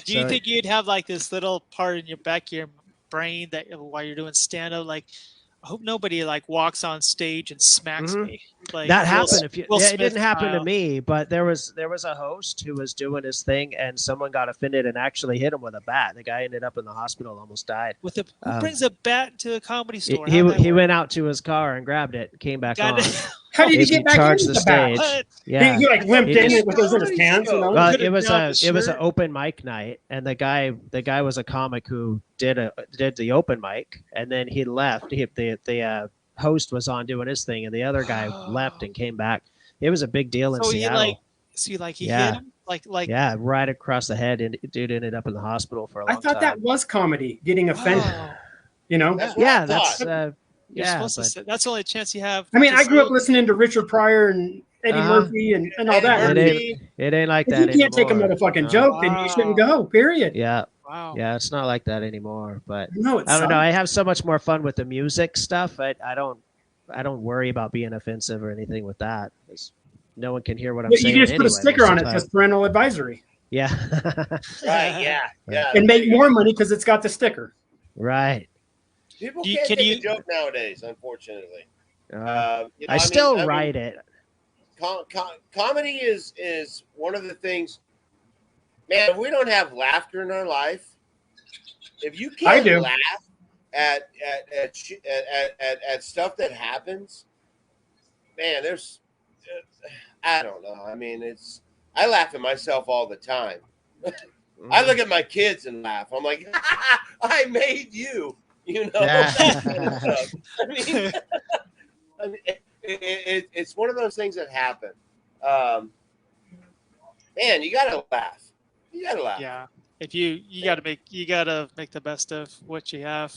Do you think you'd have like this little part in your back of your brain that while you're doing stand up, like, I hope nobody like walks on stage and smacks me. Like that happened. It didn't happen style. to me, but there was a host who was doing his thing, and someone got offended and actually hit him with a bat. The guy ended up in the hospital, almost died. Who brings a bat to a comedy store? He went out to his car and grabbed it, came back on. How did he get back charged into the the bat? stage? Yeah, He like limped He in just- with those in his pants. You know? well, could've it was grabbed the it was an shirt. open mic night, and the guy was a comic who did the open mic, and then he left. The host was on doing his thing, and the other guy left and came back. It was a big deal in So Seattle. he Yeah. hit him like Yeah, right across the head, and dude ended up in the hospital for a I long thought time. that was comedy, getting offended. wow. You know, That's what I That's thought. You're supposed to say, that's the only chance you have. I mean, to I grew up say- listening to Richard Pryor and Eddie Uh-huh. Murphy and all that. Eddie it ain't like If that you can't take a anymore. motherfucking No. joke, then you shouldn't go. Period. Yeah, Wow. yeah, it's not like that anymore. But No, it's I don't know. I have so much more fun with the music stuff. I don't worry about being offensive or anything with that. 'Cause no one can hear what I'm You saying. just put a anyway sticker most on of it the that time. says parental advisory Yeah, Right? Yeah. and make more money because it's got the sticker. right. People Do you- can't can take you- a joke nowadays, unfortunately. I still write it. Comedy is one of the things. Man, if we don't have laughter in our life, if you I can't do. laugh at stuff that happens, man, there's I don't know. I mean, I laugh at myself all the time. I look at my kids and laugh. I'm like, I made you. You know, Yeah. I mean, it's one of those things that happen. Man, you gotta laugh. You gotta laugh. Yeah. If you gotta make the best of what you have.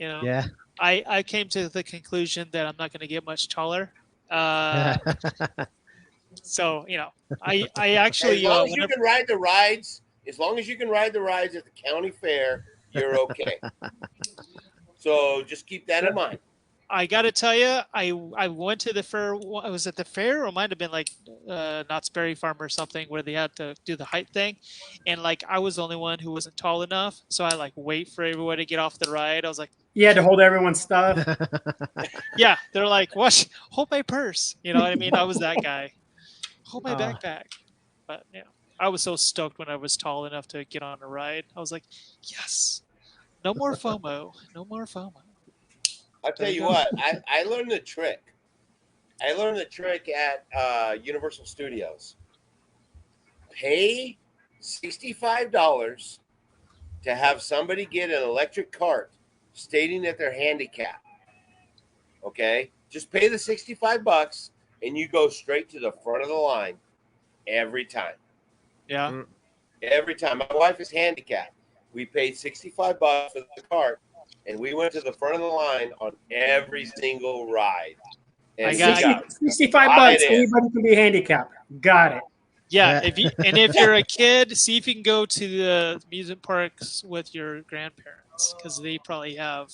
You know. Yeah. I came to the conclusion that I'm not going to get much taller. So I actually As long as you can ride the rides, at the county fair, you're okay. So just keep that in mind. I got to tell you, I went to the fair. I was at the fair, or it might have been like Knott's Berry Farm or something, where they had to do the height thing, and like I was the only one who wasn't tall enough, so I like wait for everyone to get off the ride. I was like, You had to hold everyone's stuff. yeah, they're like, "Watch, hold my purse." You know what I mean? I was that guy. Hold my backpack. But yeah, I was so stoked when I was tall enough to get on a ride. I was like, yes, no more FOMO, no more FOMO. I'll tell you what, I learned the trick. I learned the trick at Universal Studios. Pay $65 to have somebody get an electric cart stating that they're handicapped. Okay? Just pay the $65 and you go straight to the front of the line every time. Yeah. Every time. My wife is handicapped. We paid $65 for the cart. And we went to the front of the line on every single ride. And I got 65 bucks. Anybody can be handicapped. Got it. Yeah. If you're a kid, see if you can go to the amusement parks with your grandparents, because they probably have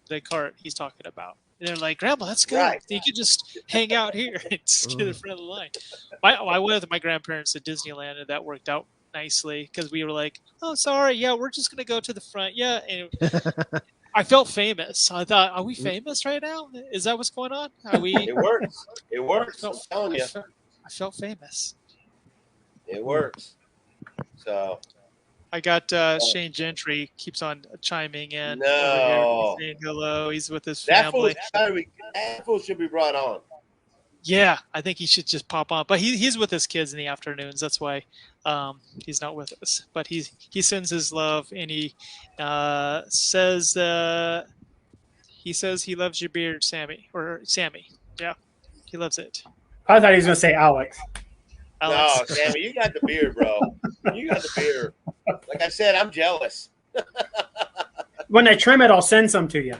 the cart he's talking about. And they're like, Grandma, let's go. Right. You can just hang out here and just get to the front of the line. I went with my grandparents to Disneyland, and that worked out nicely because we were like, oh, sorry, yeah, we're just gonna go to the front. Yeah, and I felt famous. I thought, are we famous right now? Is that what's going on? Are we? It works. It works. I'm telling you. I felt famous. It works. So I got Shane Gentry keeps on chiming in. No. Saying hello. He's with his that family. fool should be brought on. Yeah, I think he should just pop on. But he's with his kids in the afternoons. That's why he's not with us. But he sends his love, and he says he loves your beard, Sammy. Yeah, he loves it. I thought he was going to say Alex. Alex. No, Sammy, you got the beard, bro. You got the beard. Like I said, I'm jealous. When I trim it, I'll send some to you.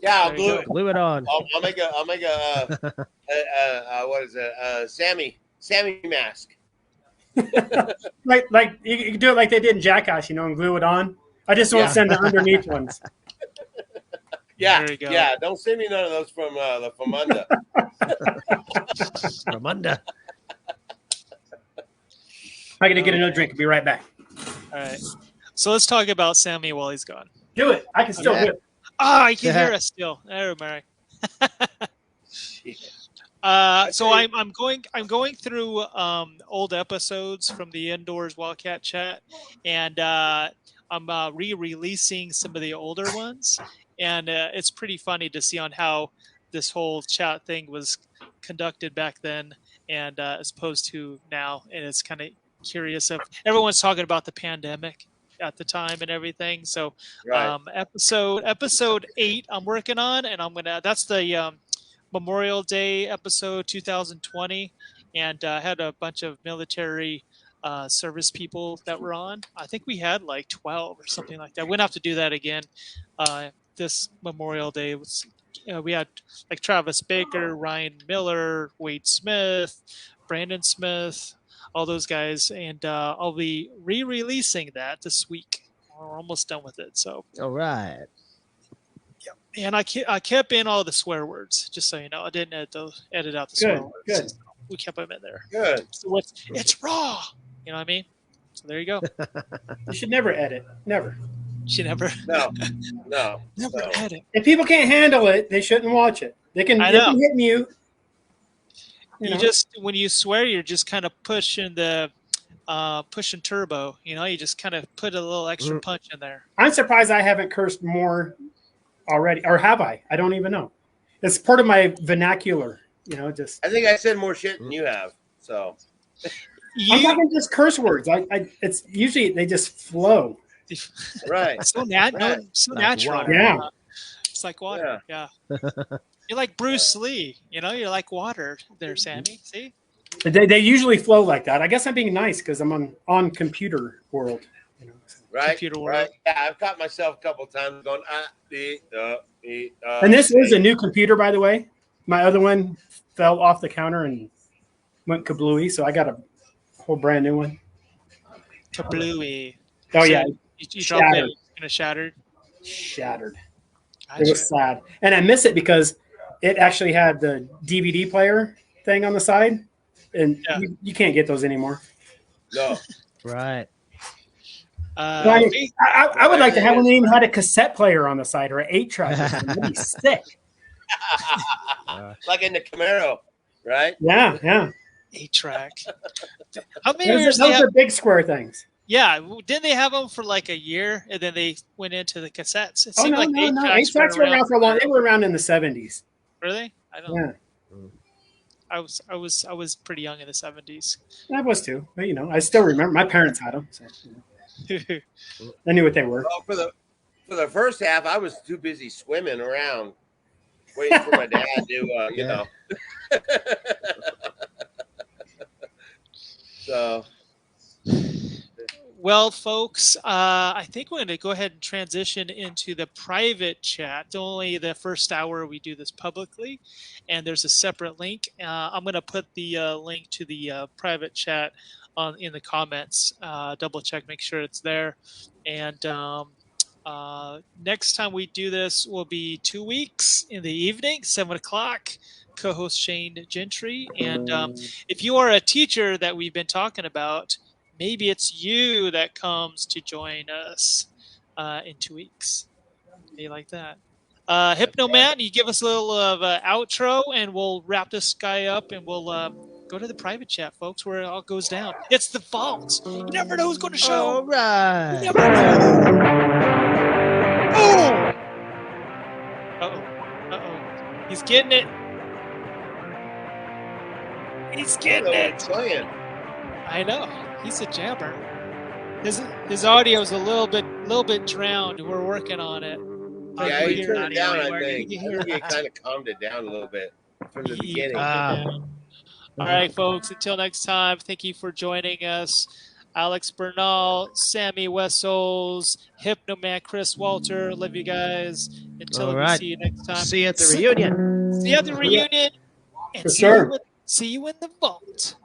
Yeah, I'll glue it. Glue it on. I'll make a what is it? Sammy mask. like you can do it like they did in Jackass, and glue it on. I just won't send the underneath ones. Yeah, There you go. yeah. Don't send me none of those from the Famunda. Ramunda. I got to get another drink. I'll be right back. All right. So let's talk about Sammy while he's gone. Do it. I can still do it. Ah, I can hear us still. There, Mary. So I'm going through old episodes from the YeNDoR'S WiLDCaT chat, and I'm re-releasing some of the older ones, and it's pretty funny to see on how this whole chat thing was conducted back then, and as opposed to now, and it's kind of curious. Of everyone's talking about the pandemic at the time and everything. So Right. episode 8 I'm working on, and that's the Memorial Day episode 2020, and I had a bunch of military service people that were on. I think we had like 12 or something like that. We're gonna have to do that again this Memorial Day. We had like Travis Baker, Ryan Miller, Wade Smith, Brandon Smith, all those guys, and I'll be re-releasing that this week. We're almost done with it. So All right. and I kept in all the swear words, just so you know. I didn't edit out the swear words. Good. We kept them in there. Good. So it's raw. You know what I mean? So there you go. You should never edit. Never. She never No. edit. If people can't handle it, they shouldn't watch it. They can hit mute. You just, when you swear, you're just kind of pushing the pushing turbo. You just kind of put a little extra punch in there. I'm surprised I haven't cursed more already, or have I? I don't even know. It's part of my vernacular. Just I think I said more shit than you have. So I'm talking just curse words. It's usually they just flow. right. So natural. water. Yeah. It's like water. Yeah. You're like Bruce Lee. You're like water there, Sammy. See? They usually flow like that. I guess I'm being nice because I'm on computer world. Right. Computer world. Right. Yeah, I've caught myself a couple times going And this is a new computer, by the way. My other one fell off the counter and went kablooey, so I got a whole brand new one. Kablooey. Oh So yeah, You dropped it. Kind of shattered. shattered. It was sad, and I miss it because it actually had the DVD player thing on the side, and you can't get those anymore. No. Right. I would like to have one that even had a cassette player on the side or an 8-track. That'd be sick. Like in the Camaro, right? Yeah. 8-track. How many Those years? are big square things. Yeah, didn't they have them for like a year, and then they went into the cassettes? It Oh seemed no, like no. 8-tracks were around for a long. They were around in the 70s. Really? I don't. Yeah. I was pretty young in the 70s. I was too, but I still remember. My parents had them. So, I knew what they were. Well, for the first half, I was too busy swimming around, waiting for my dad to, you know. So. Well, folks, I think we're going to go ahead and transition into the private chat. Only the first hour we do this publicly, and there's a separate link. I'm going to put the link to the private chat in the comments. Double check, make sure it's there. And next time we do this will be 2 weeks in the evening, 7 o'clock. Co-host Shane Gentry. And if you are a teacher that we've been talking about, maybe it's you that comes to join us in 2 weeks. Be like that. Hypnoman, you give us a little of outro, and we'll wrap this guy up, and we'll go to the private chat, folks, where it all goes down. It's the vault. You never know who's going to show. All right. You never know. Oh! Uh-oh. He's getting it. He's getting it. Playing. I know. He's a jabber. His audio is a little bit drowned. We're working on it. Yeah, he turned it down, I think. I think he kind of calmed it down a little bit from the beginning. All right, folks. Until next time, thank you for joining us. Alex Barnel, Sammy Wessels, Hypnoman Chris Walter. Love you guys. Until we see you next time. See you at the reunion. See you at the reunion. And For sure. See you in the vault.